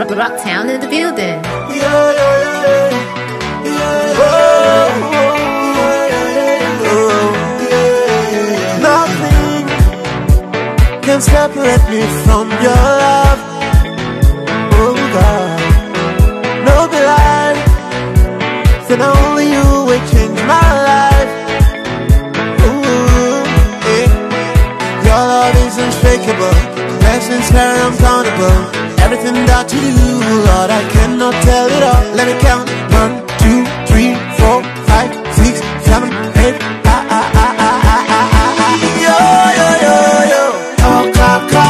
Rocktown in the building. Nothing can separate me from your love. Oh God, no be lie. Then only you will change my life. Ooh, yeah. Your love is unshakable. Blessings are uncountable. Everything that you do, Lord, I cannot tell it all. Let me count. 1, 2, 3, 4, 5, 6, 7, 8. Yo, yo, yo, yo. Oh, kaka.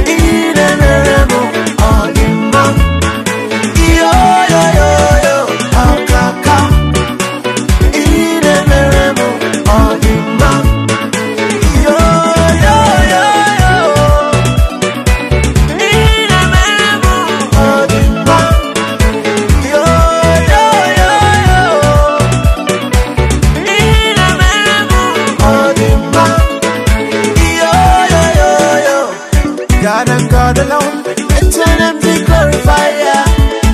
Inemeremo. Oh, ima. Yo, yo, yo, yo. Oh, kaka. Inemeremo. Oh, ima. Yo, yo, yo, yo. Inemeremo. Oh, ima. Yo, yo, yo, yo. Inemeremo. Oh, ima. Yo, yo, yo, yo. God and God alone, eternal and be glorified, yeah.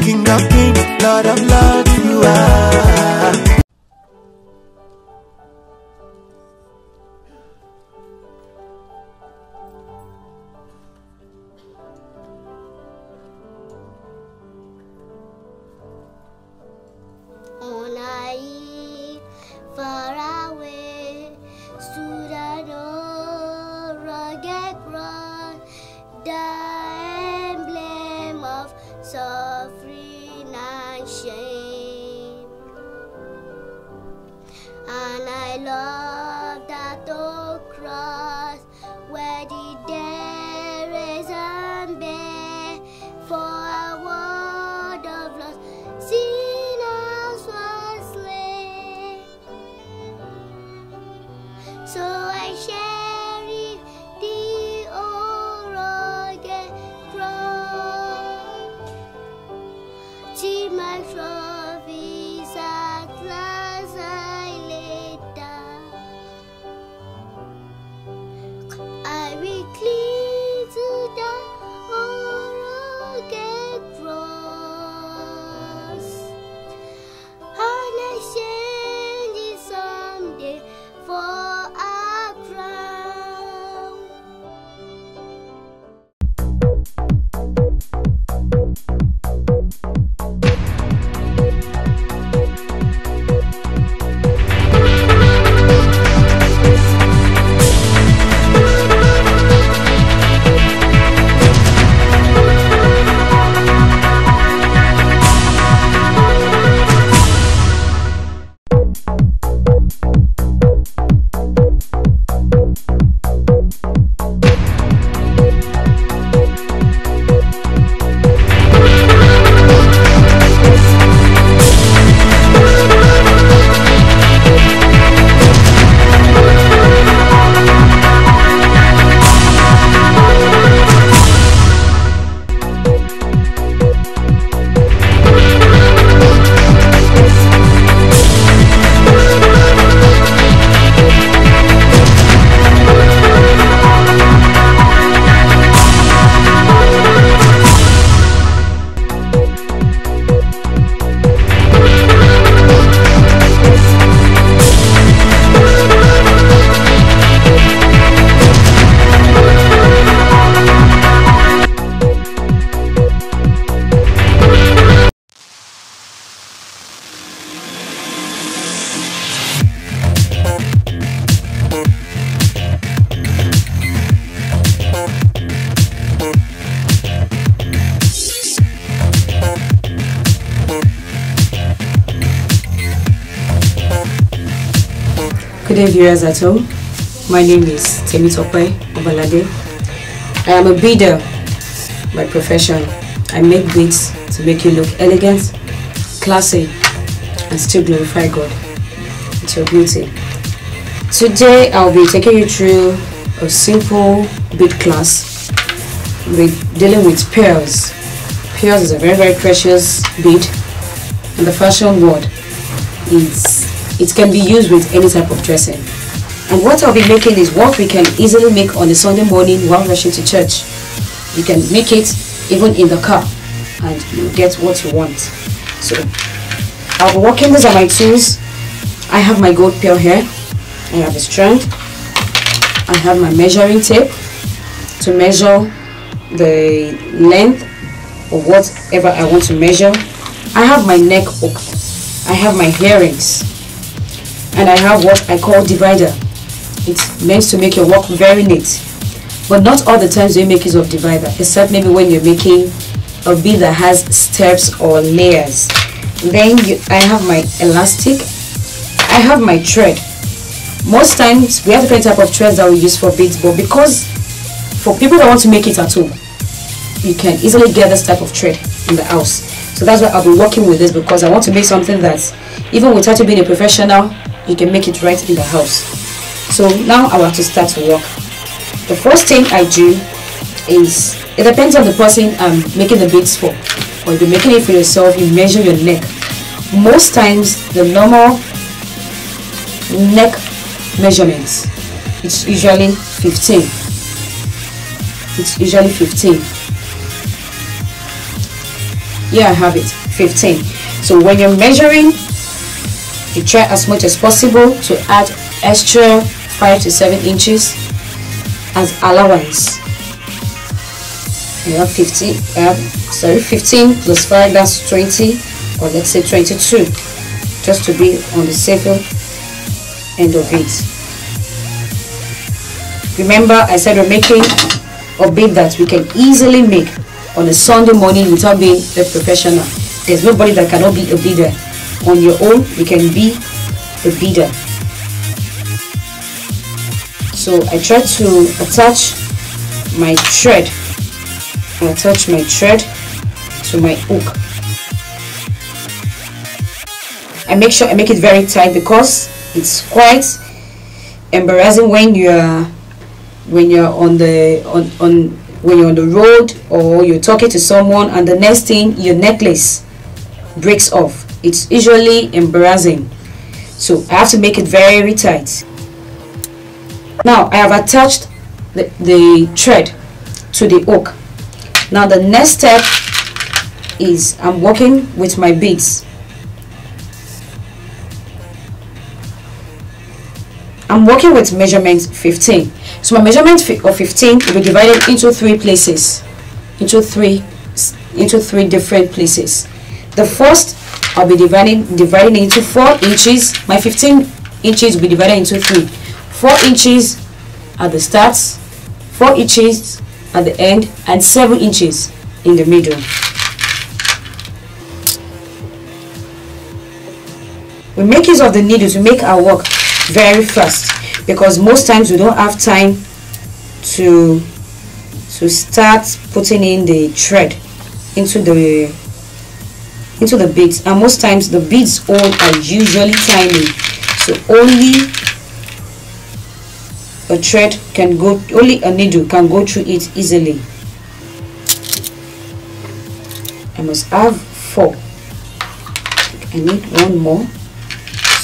King of kings, Lord of lords, you are. On a hill far away stood an old rugged cross, the emblem of suffering and shame. And I love that old cross where the dead raised and bare for a word of loss. Sinners was slain. So I cherish the old rugged cross till my trophies at last I laid down. I will cling to the old rugged cross, and I change it someday for a crown. Good day, viewers at home. My name is TEMITOPE, OBALADE. I am a beader by profession. I make beats to make you look elegant, classy, and still glorify God with your beauty. Today, I'll be taking you through a simple bead class with dealing with pearls. Pearls is a very, very precious bead, and the fashion word is it can be used with any type of dressing. And what I'll be making is what we can easily make on a Sunday morning while rushing to church. You can make it even in the car, and you get what you want. So I'll be working. These are my tools. I have my gold pail here. I have a strand. I have my measuring tape to measure the length of whatever I want to measure. I have my neck hook. I have my earrings, and I have what I call divider. It's meant to make your work very neat, but not all the times do you make use of divider, except maybe when you're making a bead that has steps or layers. Then I have my elastic. I have my thread. Most times we have different type of threads that we use for beads, but because for people that want to make it at home, you can easily get this type of thread in the house. So that's why I'll be working with this, because I want to make something that even without you being a professional, you can make it right in the house. So now I want to start to work. The first thing I do is, it depends on the person I'm making the beads for. Or if you're making it for yourself, you measure your neck. Most times the normal neck measurements, it's usually 15. It's usually 15. Yeah, I have it, 15. So when you're measuring, you try as much as possible to add extra 5 to 7 inches as allowance. You have 15 plus 5, that's 20, or let's say 22, just to be on the safer end of it. Remember, I said we're making a bead that we can easily make on a Sunday morning without being a professional. There's nobody that cannot be a beader. On your own, you can be a beader. So I try to attach my thread. I attach my thread to my hook. I make sure I make it very tight, because it's quite embarrassing when you're on the road, or you're talking to someone and the next thing your necklace breaks off. It's usually embarrassing. So I have to make it very tight. Now I have attached the thread to the hook. Now the next step is I'm working with my beads. I'm working with measurement 15. So my measurement of 15 will be divided into 3 places, into three different places. The first, I'll be dividing into 4 inches. My 15 inches will be divided into 3. 4 inches at the start, 4 inches at the end, and 7 inches in the middle. We make use of the needle to make our work very fast, because most times we don't have time to start putting in the thread into the beads, and most times the beads all are usually tiny, so only a thread can go, only a needle can go through it easily. I must have 4. I need one more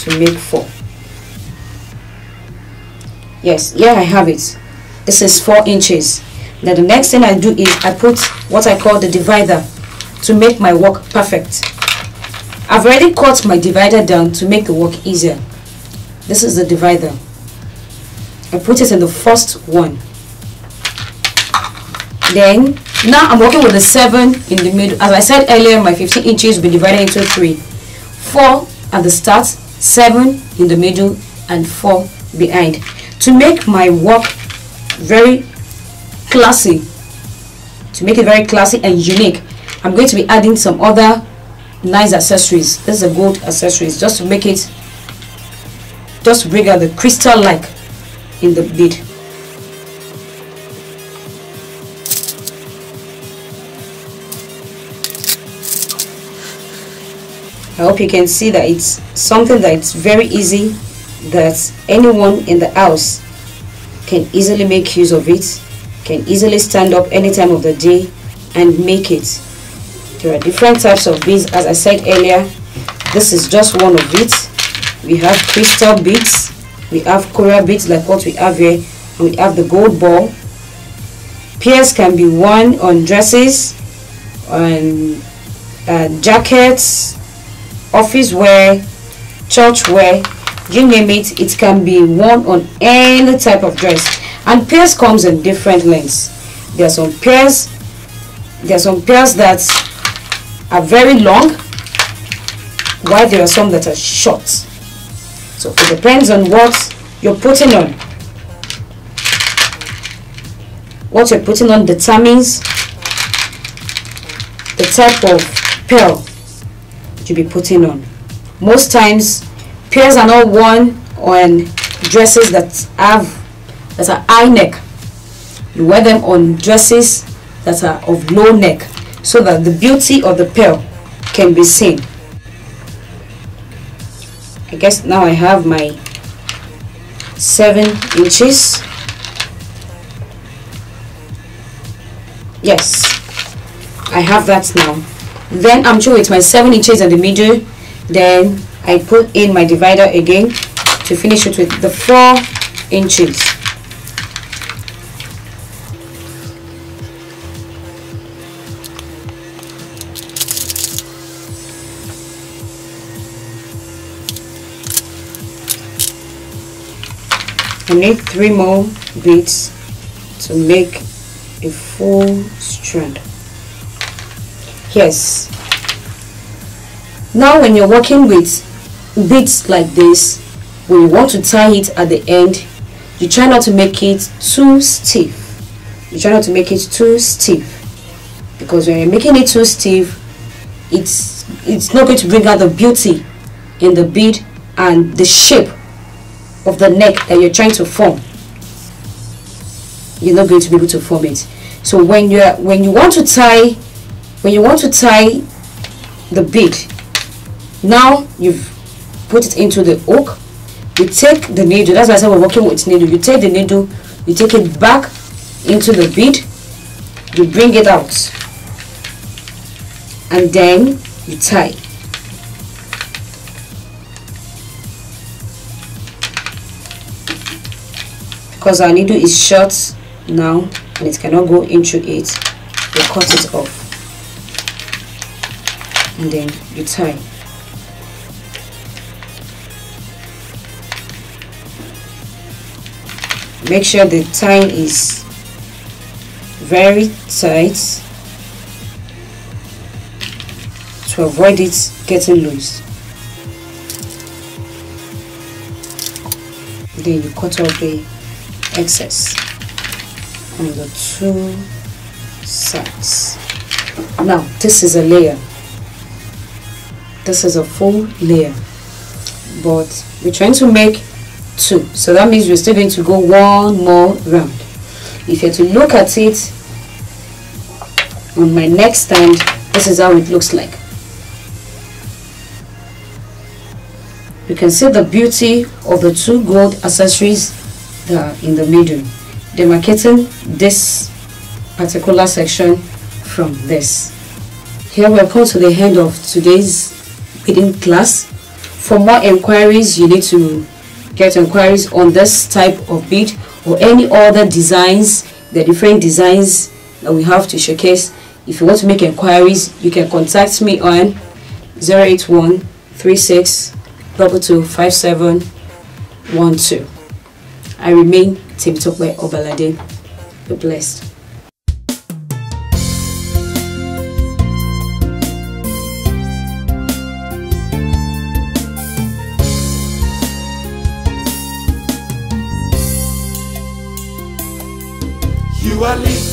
to make 4. Yes, here I have it. This is 4 inches. Now the next thing I do is I put what I call the divider to make my work perfect. I've already cut my divider down to make the work easier. This is the divider. I put it in the first one. Then now I'm working with the 7 in the middle. As I said earlier, my 15 inches will be divided into 3. 4 at the start, 7 in the middle, and 4 behind. To make my work very classy, to make it very classy and unique, I'm going to be adding some other nice accessories. This is a gold accessories, just to make it, just to bring out the crystal like in the bead. I hope you can see that it's something that's very easy, that anyone in the house can easily make use of it, can easily stand up any time of the day and make it. There are different types of beads, as I said earlier. This is just one of it. We have crystal beads, we have coral beads like what we have here, and we have the gold ball. Pearls can be worn on dresses, jackets, office wear, church wear, you name it, it can be worn on any type of dress. And pairs comes in different lengths. There are some pairs that are very long, while there are some that are short. So it depends on what you're putting on. What you're putting on determines the type of pearl you'll be putting on. Most times pearls are not worn on dresses that are high neck. You wear them on dresses that are of low neck, so that the beauty of the pearl can be seen. I guess now I have my 7 inches. Yes, I have that now. Then I'm through with my 7 inches in the middle. Then I put in my divider again to finish it with the 4 inches. I need 3 more beads to make a full strand. Yes. Now when you're working with beads like this, when you want to tie it at the end, you try not to make it too stiff. Because when you're making it too stiff, it's not going to bring out the beauty in the bead and the shape of the neck that you're trying to form. You're not going to be able to form it. So when you want to tie the bead, now you've put it into the hook, you take the needle. That's why I said we're working with needle. You take the needle, you take it back into the bead, you bring it out, and then you tie. Because our needle is short now and it cannot go into it, you cut it off and then you tie. Make sure the tying is very tight to avoid it getting loose. Then you cut off the excess on the 2 sides. Now this is a layer. This is a full layer, but we're trying to make 2, so that means we're still going to go 1 more round. If you're to look at it on my neck stand, this is how it looks like. You can see the beauty of the 2 gold accessories that are in the middle, demarcating this particular section from this. Here we have come to the end of today's beading class. For more enquiries, you need to get enquiries on this type of bead or any other designs, the different designs that we have to showcase. If you want to make enquiries, you can contact me on 081 36 22 5712. I remain TEMITOPE OBALADE. Be blessed. You are living